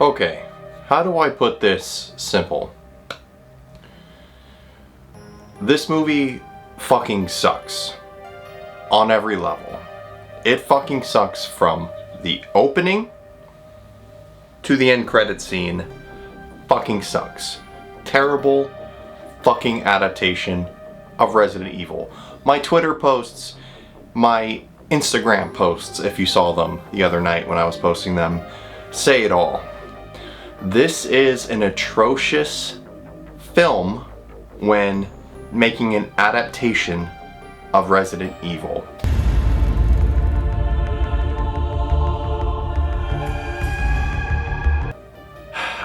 Okay, how do I put this simple? This movie fucking sucks. On every level. It fucking sucks from the opening to the end credit scene. Fucking sucks. Terrible fucking adaptation of Resident Evil. My Twitter posts, my Instagram posts, if you saw them the other night when I was posting them, say it all. This is an atrocious film when making an adaptation of Resident Evil.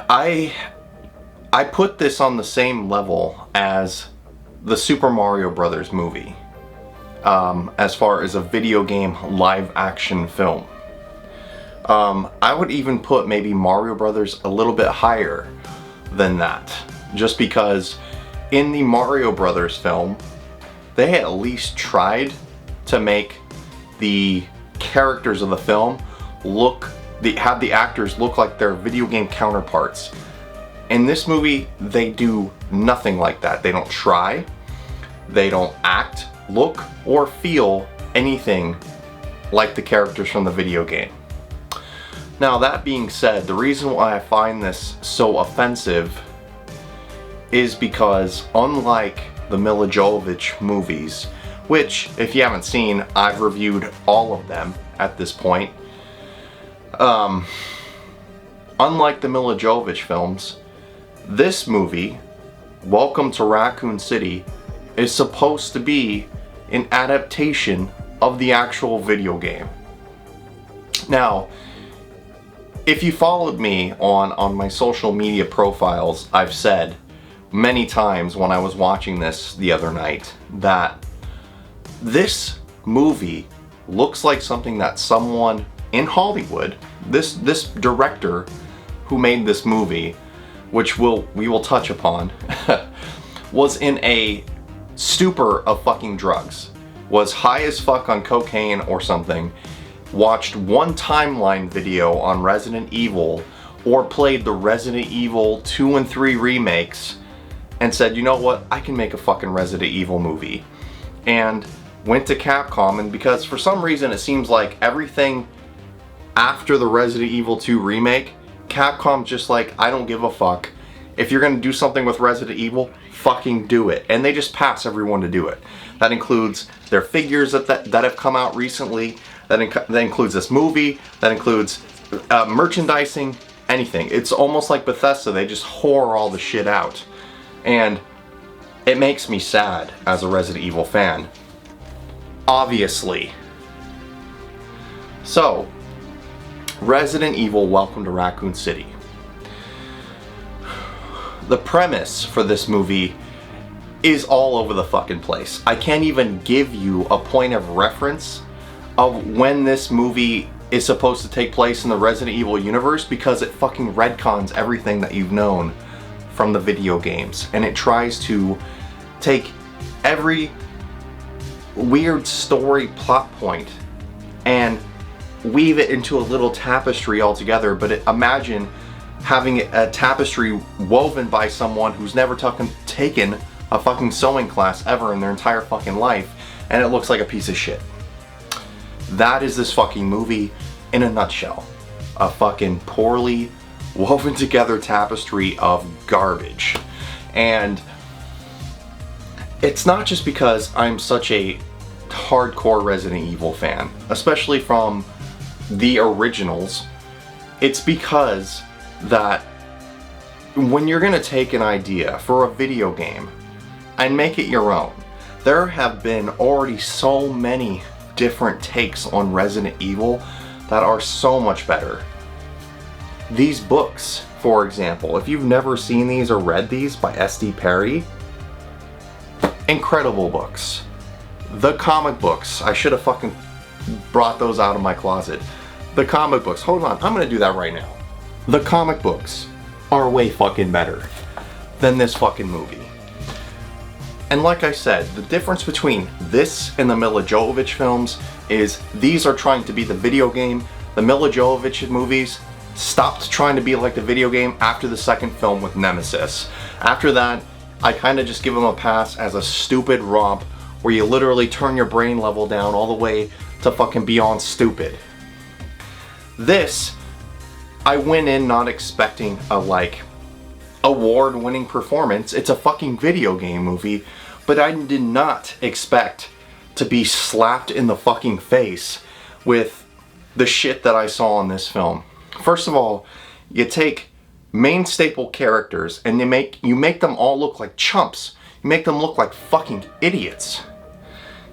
I put this on the same level as the Super Mario Brothers movie, as far as a video game live action film. I would even put maybe Mario Brothers a little bit higher than that, just because in the Mario Brothers film, they at least tried to make the characters of the film have the actors look like their video game counterparts. In this movie, they do nothing like that. They don't try, they don't act, look, or feel anything like the characters from the video game. Now, that being said, the reason why I find this so offensive is because, unlike the Milla Jovovich movies, which, if you haven't seen, I've reviewed all of them at this point. Unlike the Milla Jovovich films, this movie, Welcome to Raccoon City, is supposed to be an adaptation of the actual video game. Now, if you followed me on my social media profiles, I've said many times when I was watching this the other night that this movie looks like something that someone in Hollywood, this director who made this movie, which we will touch upon, was in a stupor of fucking drugs, was high as fuck on cocaine or something, watched one timeline video on Resident Evil, or played the Resident Evil 2 and 3 remakes, and said, you know what, I can make a fucking Resident Evil movie. And went to Capcom, and because for some reason it seems like everything after the Resident Evil 2 remake, Capcom just like, I don't give a fuck. If you're gonna do something with Resident Evil, fucking do it. And they just pass everyone to do it. That includes their figures that have come out recently, that includes this movie, that includes merchandising, anything. It's almost like Bethesda, they just whore all the shit out. And it makes me sad as a Resident Evil fan. Obviously. So, Resident Evil Welcome to Raccoon City. The premise for this movie is all over the fucking place. I can't even give you a point of reference of when this movie is supposed to take place in the Resident Evil universe, because it fucking retcons everything that you've known from the video games, and it tries to take every weird story plot point and weave it into a little tapestry altogether. But imagine having a tapestry woven by someone who's never taken a fucking sewing class ever in their entire fucking life, and it looks like a piece of shit. That is this fucking movie in a nutshell. A fucking poorly woven together tapestry of garbage. And it's not just because I'm such a hardcore Resident Evil fan, especially from the originals. It's because that when you're gonna take an idea for a video game and make it your own, there have been already so many different takes on Resident Evil that are so much better. These books, for example, if you've never seen these or read these by S.D. Perry, incredible books. The comic books, I should have fucking brought those out of my closet. The comic books, hold on, I'm gonna do that right now. The comic books are way fucking better than this fucking movie. And like I said, the difference between this and the Milla Jovovich films is these are trying to be the video game. The Milla Jovovich movies, stopped trying to be like the video game after the second film with Nemesis. After that, I kind of just give him a pass as a stupid romp where you literally turn your brain level down all the way to fucking beyond stupid. This, I went in not expecting a like award-winning performance. It's a fucking video game movie, but I did not expect to be slapped in the fucking face with the shit that I saw in this film. First of all, you take main staple characters and you make them all look like chumps. You make them look like fucking idiots.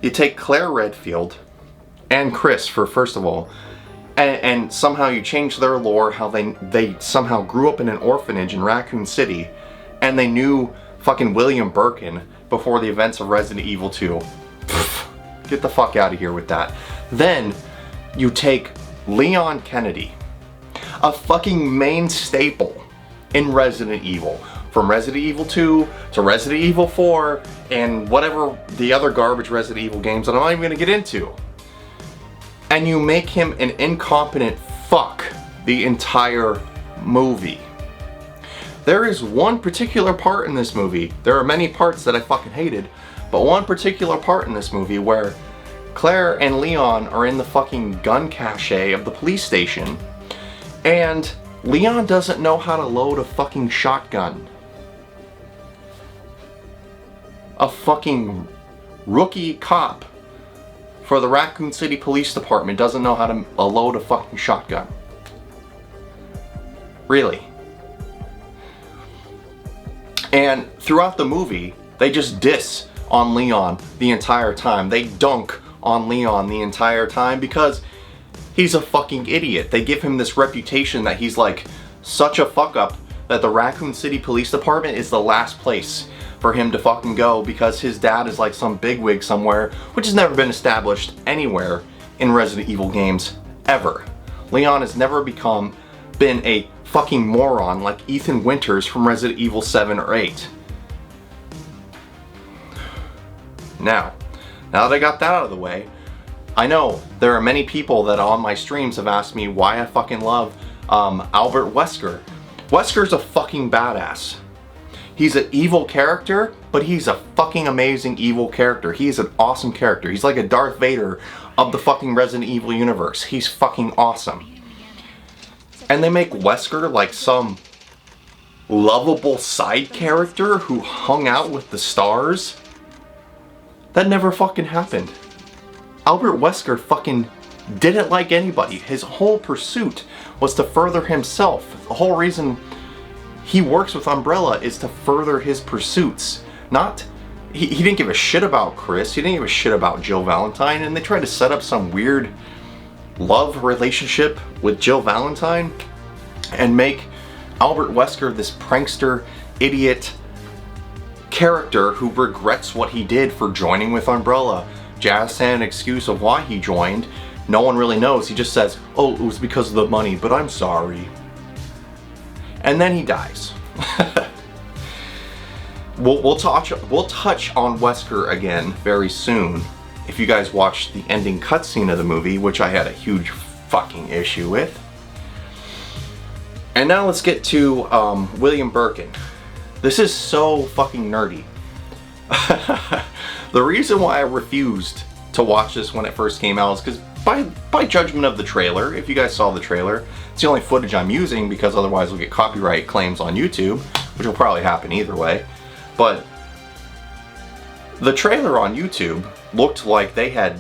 You take Claire Redfield and Chris first of all, and somehow you change their lore, how they somehow grew up in an orphanage in Raccoon City, and they knew fucking William Birkin before the events of Resident Evil 2. Get the fuck out of here with that. Then you take Leon Kennedy, a fucking main staple in Resident Evil. From Resident Evil 2 to Resident Evil 4 and whatever the other garbage Resident Evil games that I'm not even gonna get into. And you make him an incompetent fuck the entire movie. There is one particular part in this movie, there are many parts that I fucking hated, but one particular part in this movie where Claire and Leon are in the fucking gun cache of the police station, and Leon doesn't know how to load a fucking shotgun. A fucking rookie cop for the Raccoon City Police Department doesn't know how to load a fucking shotgun. Really. And throughout the movie, they just diss on Leon the entire time. They dunk on Leon the entire time because he's a fucking idiot. They give him this reputation that he's like such a fuck up that the Raccoon City Police Department is the last place for him to fucking go because his dad is like some bigwig somewhere, which has never been established anywhere in Resident Evil games ever. Leon has never been a fucking moron like Ethan Winters from Resident Evil 7 or 8. Now that I got that out of the way, I know there are many people that on my streams have asked me why I fucking love Albert Wesker. Wesker's a fucking badass. He's an evil character, but he's a fucking amazing evil character. He's an awesome character. He's like a Darth Vader of the fucking Resident Evil universe. He's fucking awesome. And they make Wesker like some lovable side character who hung out with the stars. That never fucking happened. Albert Wesker fucking didn't like anybody. His whole pursuit was to further himself. The whole reason he works with Umbrella is to further his pursuits. He didn't give a shit about Chris, he didn't give a shit about Jill Valentine, and they tried to set up some weird love relationship with Jill Valentine and make Albert Wesker this prankster, idiot character who regrets what he did for joining with Umbrella. Jazz had an excuse of why he joined. No one really knows. He just says, oh, it was because of the money, but I'm sorry. And then he dies. We'll touch on Wesker again very soon. If you guys watched the ending cutscene of the movie, which I had a huge fucking issue with. And now let's get to William Birkin. This is so fucking nerdy. The reason why I refused to watch this when it first came out is because by judgment of the trailer, if you guys saw the trailer, it's the only footage I'm using because otherwise we'll get copyright claims on YouTube, which will probably happen either way. But the trailer on YouTube looked like they had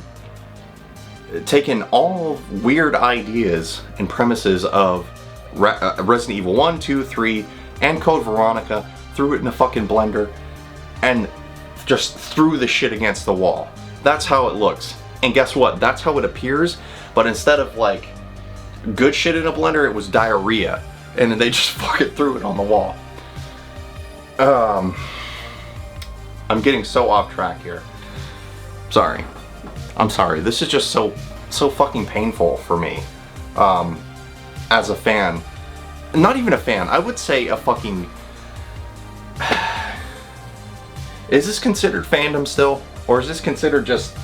taken all weird ideas and premises of Resident Evil 1, 2, 3, and Code Veronica, threw it in a fucking blender, and just threw the shit against the wall. That's how it looks. And guess what? That's how it appears, but instead of like good shit in a blender, it was diarrhea. And then they just fucking threw it on the wall. I'm getting so off track here. Sorry. I'm sorry. This is just so fucking painful for me. As a fan. Not even a fan. I would say a fucking... Is this considered fandom still? Or is this considered just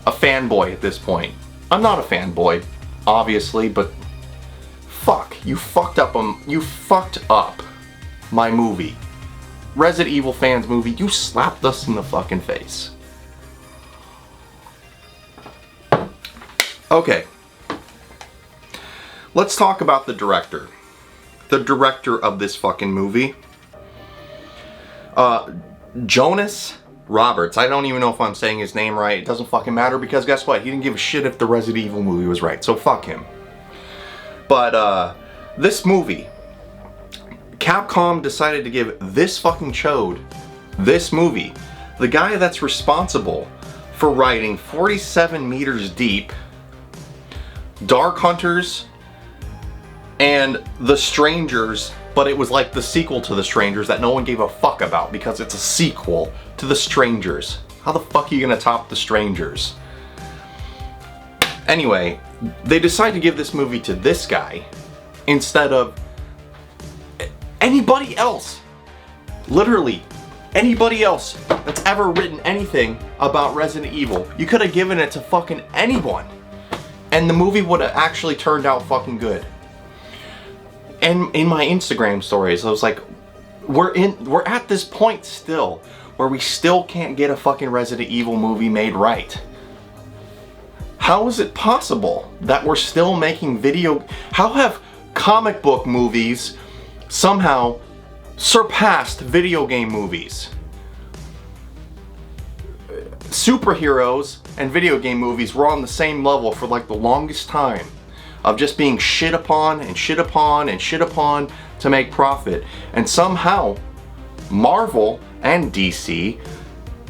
a fanboy at this point? I'm not a fanboy, obviously, but You fucked up my movie. Resident Evil fans movie. You slapped us in the fucking face. Okay. Let's talk about the director. The director of this fucking movie. Jonas Roberts. I don't even know if I'm saying his name right. It doesn't fucking matter because guess what? He didn't give a shit if the Resident Evil movie was right. So fuck him. But this movie, Capcom decided to give this fucking chode this movie. The guy that's responsible for writing 47 Meters Deep, Dark Hunters, and The Strangers, but it was like the sequel to The Strangers that no one gave a fuck about because it's a sequel to The Strangers. How the fuck are you gonna top The Strangers? Anyway, they decided to give this movie to this guy instead of anybody else. Literally, anybody else that's ever written anything about Resident Evil. You could have given it to fucking anyone, and the movie would have actually turned out fucking good. And in my Instagram stories, I was like, we're at this point still where we still can't get a fucking Resident Evil movie made right. How is it possible that we're still making how have comic book movies somehow surpassed video game movies? Superheroes and video game movies were on the same level for like the longest time, of just being shit upon and shit upon and shit upon to make profit. And somehow, Marvel and DC,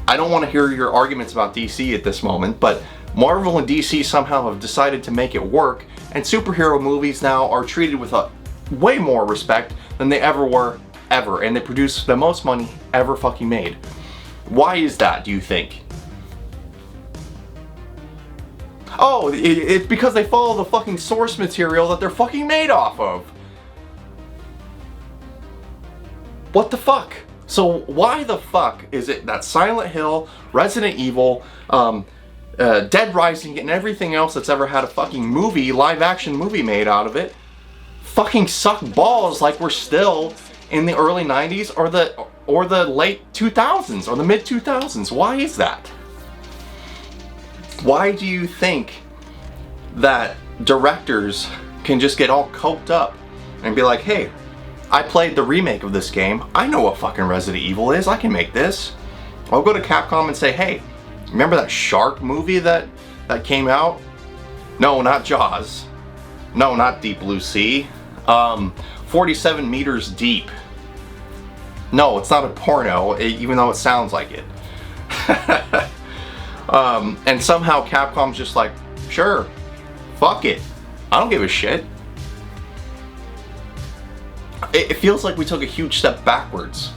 I don't want to hear your arguments about DC at this moment, but Marvel and DC somehow have decided to make it work, and superhero movies now are treated with a way more respect than they ever were, ever, and they produce the most money ever fucking made. Why is that, do you think? Oh, it's because they follow the fucking source material that they're fucking made off of. What the fuck? So why the fuck is it that Silent Hill, Resident Evil, Dead Rising, and everything else that's ever had a fucking movie, live action movie made out of it, fucking suck balls like we're still in the early 90s or the late 2000s or the mid 2000s? Why is that? Why do you think that directors can just get all coked up and be like, hey, I played the remake of this game. I know what fucking Resident Evil is. I can make this. I'll go to Capcom and say, hey, remember that shark movie that came out? No, not Jaws. No, not Deep Blue Sea. 47 Meters Deep. No, it's not a porno, even though it sounds like it. And somehow Capcom's just like, sure, fuck it. I don't give a shit. It feels like we took a huge step backwards.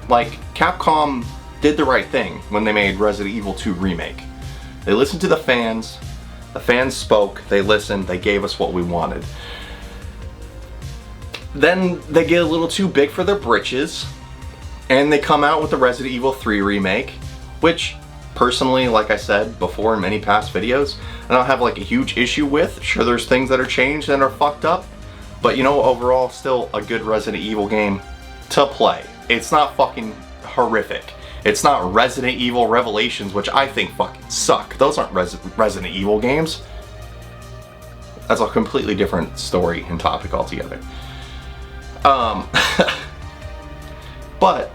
Like, Capcom did the right thing when they made Resident Evil 2 Remake. They listened to the fans spoke, they listened, they gave us what we wanted. Then they get a little too big for their britches, and they come out with the Resident Evil 3 Remake, which, personally, like I said before in many past videos, I don't have like a huge issue with. Sure, there's things that are changed and are fucked up, but you know, overall, still a good Resident Evil game to play. It's not fucking horrific. It's not Resident Evil Revelations, which I think fucking suck. Those aren't Resident Evil games. That's a completely different story and topic altogether. But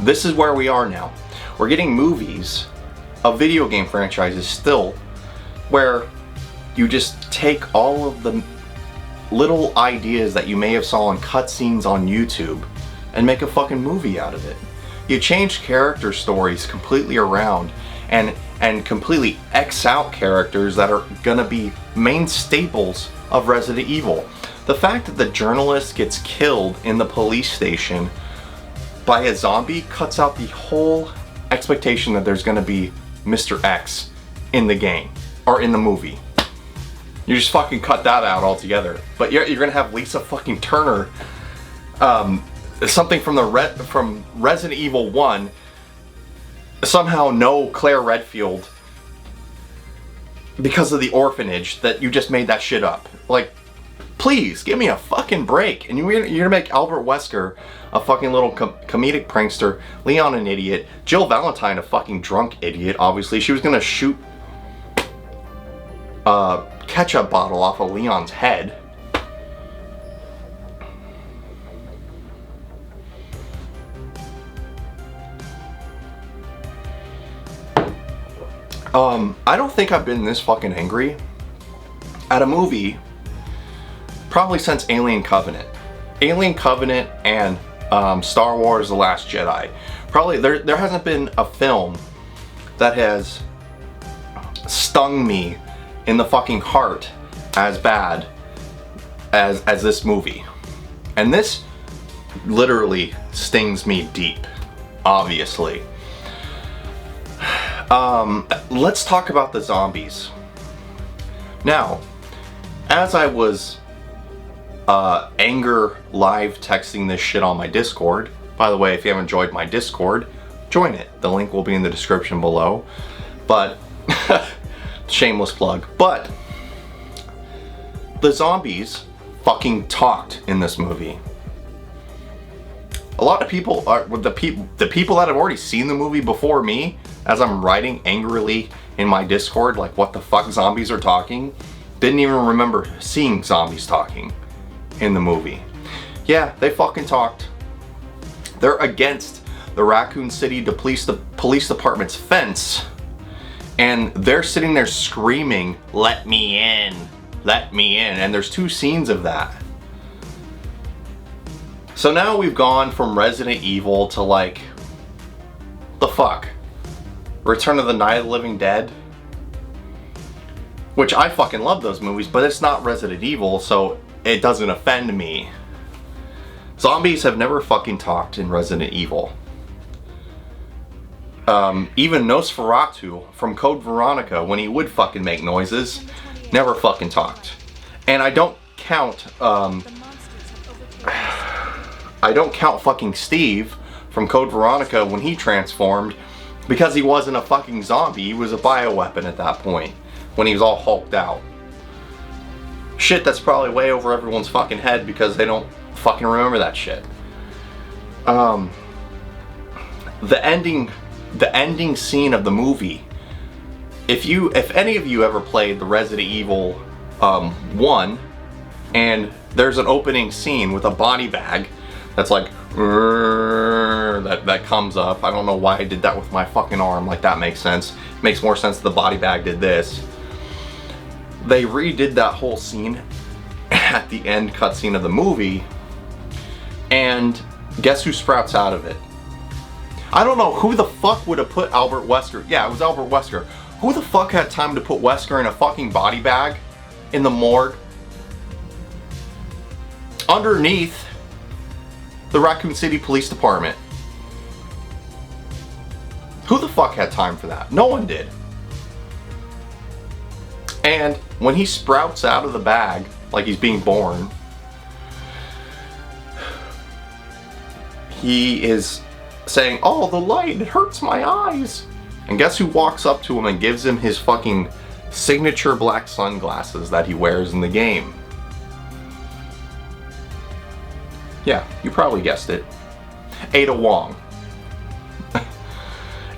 this is where we are now. We're getting movies of video game franchises still where you just take all of the little ideas that you may have saw in cutscenes on YouTube and make a fucking movie out of it. You change character stories completely around and completely X out characters that are gonna be main staples of Resident Evil. The fact that the journalist gets killed in the police station by a zombie cuts out the whole expectation that there's gonna be Mr. X in the game or in the movie. You just fucking cut that out altogether. But you're gonna have Lisa fucking Turner, something from Resident Evil 1, somehow know Claire Redfield because of the orphanage that you just made that shit up. Like, Please, give me a fucking break. And you're gonna make Albert Wesker a fucking little comedic prankster, Leon an idiot, Jill Valentine a fucking drunk idiot, obviously. She was gonna shoot a ketchup bottle off of Leon's head. I don't think I've been this fucking angry at a movie probably since Alien Covenant. Alien Covenant and Star Wars The Last Jedi. Probably there hasn't been a film that has stung me in the fucking heart as bad as this movie. And this literally stings me deep, obviously. Let's talk about the zombies. Now, as I was anger live texting this shit on my Discord, by the way, if you haven't joined my Discord, join it. The link will be in the description below. But, shameless plug. But, the zombies fucking talked in this movie. A lot of people are the people that have already seen the movie before me, as I'm writing angrily in my Discord, like, what the fuck, zombies are talking, didn't even remember seeing zombies talking in the movie. Yeah, they fucking talked. They're against the Raccoon City police department's fence, and they're sitting there screaming, "Let me in, let me in," and there's 2 scenes of that. So now we've gone from Resident Evil to, like, the fuck? Return of the Night of the Living Dead? Which I fucking love those movies, but it's not Resident Evil, so it doesn't offend me. Zombies have never fucking talked in Resident Evil. Even Nosferatu from Code Veronica, when he would fucking make noises, never fucking talked. And I don't count fucking Steve from Code Veronica when he transformed, because he wasn't a fucking zombie, he was a bioweapon at that point, when he was all hulked out. Shit that's probably way over everyone's fucking head because they don't fucking remember that shit. The ending scene of the movie, if any of you ever played the Resident Evil 1, and there's an opening scene with a body bag that's like that comes up. I don't know why I did that with my fucking arm, like that makes sense. It makes more sense the body bag did this. They redid that whole scene at the end cutscene of the movie, and guess who sprouts out of it? I don't know who the fuck would have put Albert Wesker. Yeah, it was Albert Wesker. Who the fuck had time to put Wesker in a fucking body bag in the morgue underneath the Raccoon City Police Department? Who the fuck had time for that? No one did. And when he sprouts out of the bag like he's being born, he is saying, "Oh, the light, it hurts my eyes." And guess who walks up to him and gives him his fucking signature black sunglasses that he wears in the game? Yeah, you probably guessed it. Ada Wong.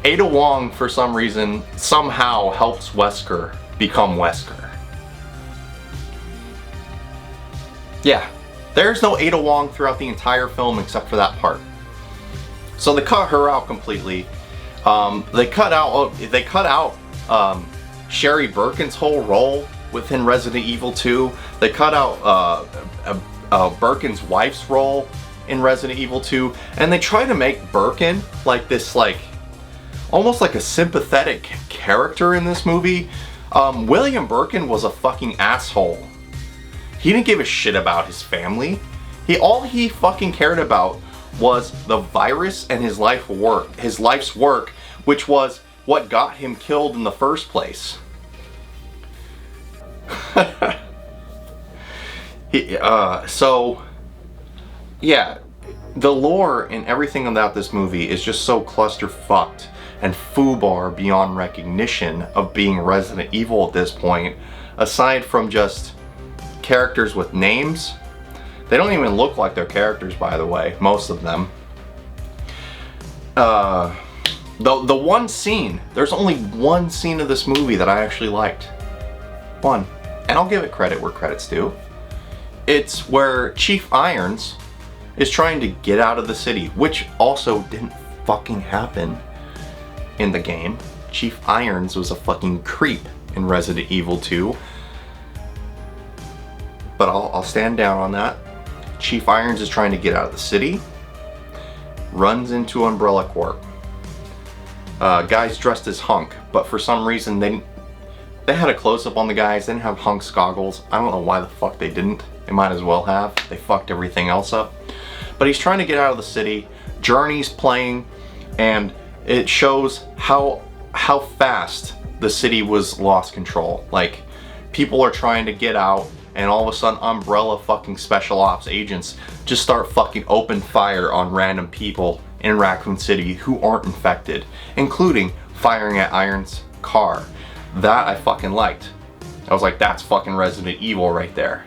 Ada Wong, for some reason, somehow helps Wesker become Wesker. Yeah, there's no Ada Wong throughout the entire film except for that part. So they cut her out completely. They cut out Sherry Birkin's whole role within Resident Evil 2. They cut out Birkin's wife's role in Resident Evil 2, and they try to make Birkin like this, like almost like a sympathetic character in this movie. William Birkin was a fucking asshole. He didn't give a shit about his family. All he fucking cared about was the virus and his life's work, which was what got him killed in the first place. So, yeah, the lore and everything about this movie is just so clusterfucked and foobar beyond recognition of being Resident Evil at this point, aside from just characters with names. They don't even look like they're characters, by the way, most of them. The one scene, there's only one scene of this movie that I actually liked. One. And I'll give it credit where credit's due. It's where Chief Irons is trying to get out of the city, which also didn't fucking happen in the game. Chief Irons was a fucking creep in Resident Evil 2. But I'll stand down on that. Chief Irons is trying to get out of the city, runs into Umbrella Corp. Guys dressed as Hunk, but for some reason they had a close-up on the guys. They didn't have Hunk's goggles. I don't know why the fuck they didn't. They might as well have. They fucked everything else up. But he's trying to get out of the city. Journey's playing, and it shows how fast the city was lost control. Like, people are trying to get out, and all of a sudden Umbrella fucking special ops agents just start fucking open fire on random people in Raccoon City who aren't infected, including firing at Iron's car. That I fucking liked. I was like, that's fucking Resident Evil right there.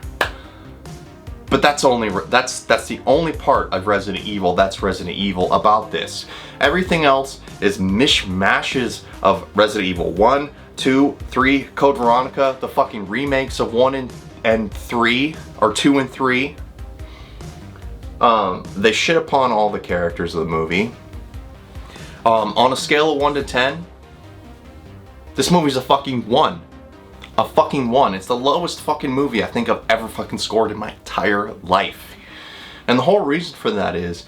But that's the only part of Resident Evil that's Resident Evil about this. Everything else is mishmashes of Resident Evil 1, 2, 3, Code Veronica, the fucking remakes of 1 and 3, or 2 and 3. They shit upon all the characters of the movie. On a scale of 1 to 10, this movie's a fucking 1. A fucking 1. It's the lowest fucking movie I think I've ever fucking scored in my entire life. And the whole reason for that is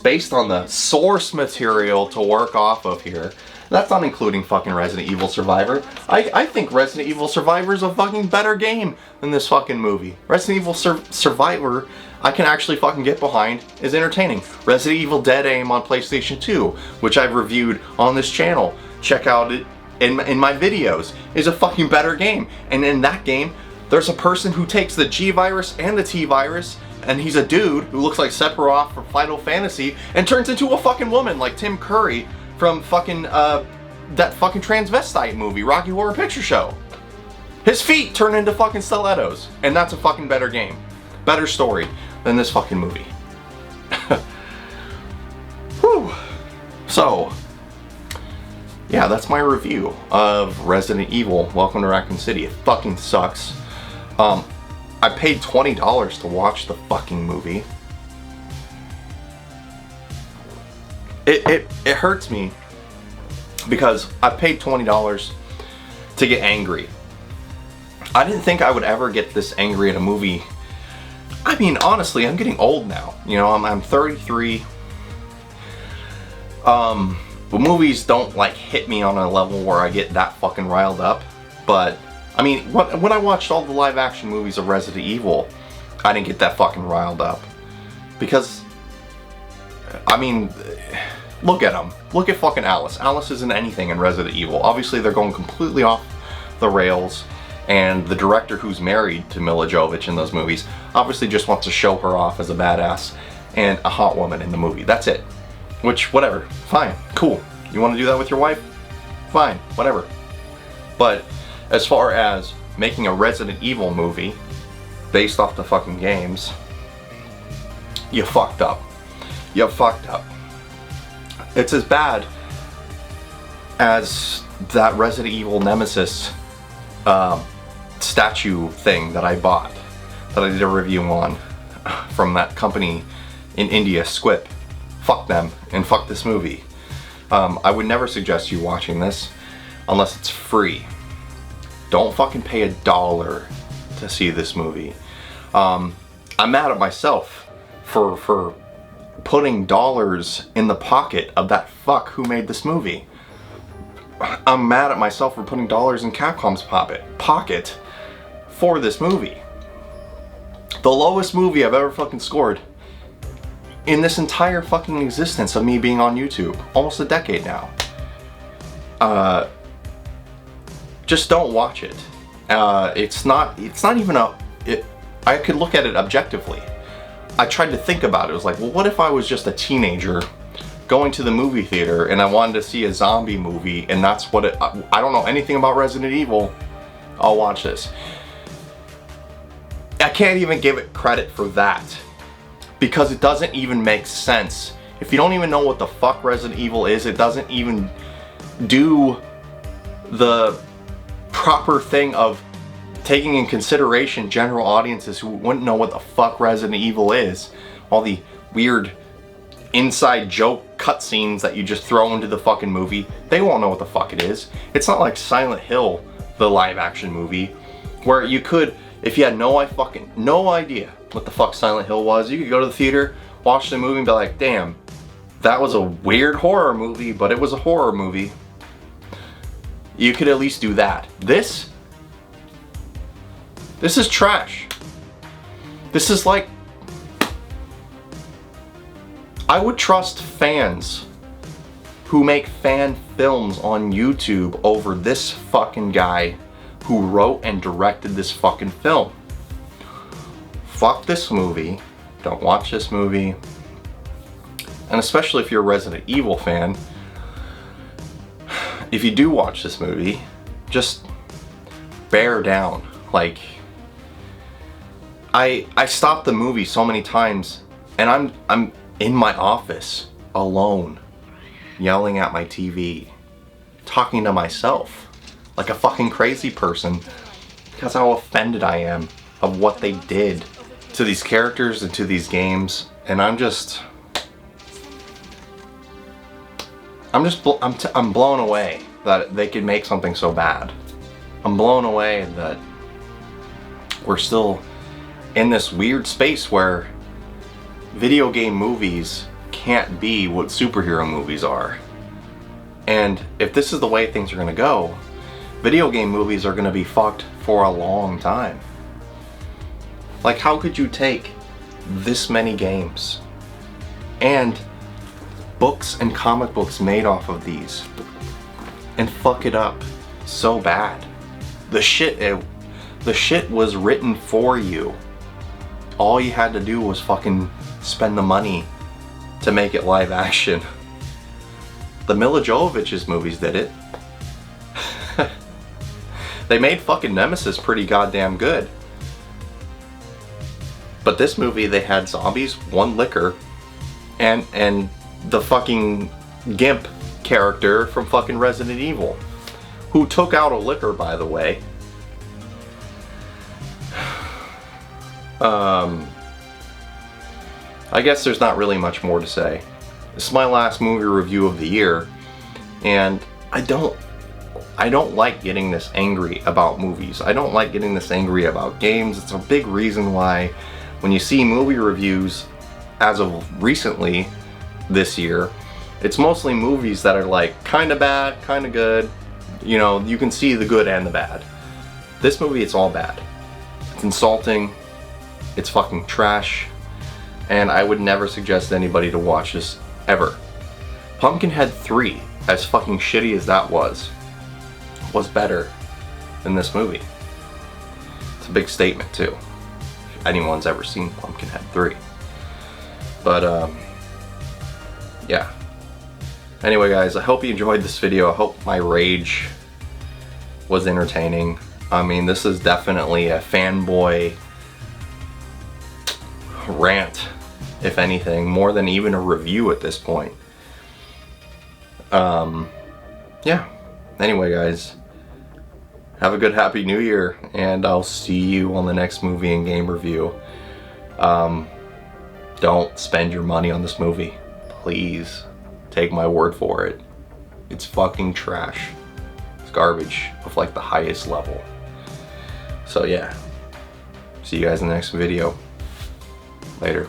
based on the source material to work off of here. That's not including fucking Resident Evil Survivor. I think Resident Evil Survivor is a fucking better game than this fucking movie. Resident Evil Survivor, I can actually fucking get behind, is entertaining. Resident Evil Dead Aim on PlayStation 2, which I've reviewed on this channel. Check out it in my videos, is a fucking better game. And in that game, there's a person who takes the G virus and the T virus, and he's a dude who looks like Sephiroth from Final Fantasy, and turns into a fucking woman like Tim Curry from fucking, that fucking transvestite movie, Rocky Horror Picture Show. His feet turn into fucking stilettos, and that's a fucking better game. Better story than this fucking movie. Whew. So, yeah, that's my review of Resident Evil Welcome to Raccoon City. It fucking sucks. I paid $20 to watch the fucking movie. It hurts me because I paid $20 to get angry. I didn't think I would ever get this angry at a movie. I mean, honestly, I'm getting old now. You know, I'm 33. But movies don't like hit me on a level where I get that fucking riled up. But I mean, when I watched all the live action movies of Resident Evil, I didn't get that fucking riled up. Because, I mean, look at them. Look at fucking Alice. Alice isn't anything in Resident Evil. Obviously, they're going completely off the rails. And the director who's married to Mila Jovovich in those movies obviously just wants to show her off as a badass and a hot woman in the movie. That's it. Which, whatever. Fine. Cool. You want to do that with your wife? Fine. Whatever. But as far as making a Resident Evil movie based off the fucking games, you fucked up. You fucked up. It's as bad as that Resident Evil Nemesis statue thing that I bought, that I did a review on, from that company in India, Squip. Fuck them, and fuck this movie. I would never suggest you watching this unless it's free. Don't fucking pay $1 to see this movie. I'm mad at myself for putting dollars in the pocket of that fuck who made this movie. I'm mad at myself for putting dollars in Capcom's pocket for this movie. The lowest movie I've ever fucking scored in this entire fucking existence of me being on YouTube. Almost a decade now. Just don't watch it. It's not even I could look at it objectively. I tried to think about it. It was like, well, what if I was just a teenager going to the movie theater and I wanted to see a zombie movie, and that's what I don't know anything about Resident Evil. I'll watch this. I can't even give it credit for that, because it doesn't even make sense. If you don't even know what the fuck Resident Evil is, it doesn't even do the proper thing of taking in consideration general audiences who wouldn't know what the fuck Resident Evil is. All the weird inside joke cutscenes that you just throw into the fucking movie, they won't know what the fuck it is. It's not like Silent Hill, the live action movie, where you could, if you had no idea what the fuck Silent Hill was, you could go to the theater, watch the movie and be like, damn, that was a weird horror movie, but it was a horror movie. You could at least do that. This is trash. This is like, I would trust fans who make fan films on YouTube over this fucking guy who wrote and directed this fucking film. Fuck this movie. Don't watch this movie. And especially if you're a Resident Evil fan, if you do watch this movie, just bear down. Like, I stopped the movie so many times, and I'm in my office alone, yelling at my TV, talking to myself like a fucking crazy person, because how offended I am of what they did to these characters and to these games. And I'm blown away that they could make something so bad. I'm blown away that we're still in this weird space where video game movies can't be what superhero movies are. And if this is the way things are gonna go, video game movies are gonna be fucked for a long time. Like, how could you take this many games and books and comic books made off of these and fuck it up so bad? The shit was written for you. All you had to do was fucking spend the money to make it live action. The Mila Jovovich's movies did it. They made fucking Nemesis pretty goddamn good. But this movie, they had zombies, one liquor, and the fucking Gimp character from fucking Resident Evil, who took out a liquor, by the way. I guess there's not really much more to say. This is my last movie review of the year, and I don't like getting this angry about movies. I don't like getting this angry about games. It's a big reason why when you see movie reviews as of recently this year, it's mostly movies that are like kind of bad, kind of good. You know, you can see the good and the bad. This movie, it's all bad. It's insulting. It's fucking trash. And I would never suggest anybody to watch this ever. Pumpkinhead 3, as fucking shitty as that was better than this movie. It's a big statement too, if anyone's ever seen Pumpkinhead 3. But yeah. Anyway guys, I hope you enjoyed this video. I hope my rage was entertaining. I mean, this is definitely a fanboy rant, if anything, more than even a review at this point. Yeah. Anyway guys, have a good happy new year, and I'll see you on the next movie and game review. Don't spend your money on this movie. Please, take my word for it. It's fucking trash. It's garbage of like the highest level. So yeah, see you guys in the next video. Later.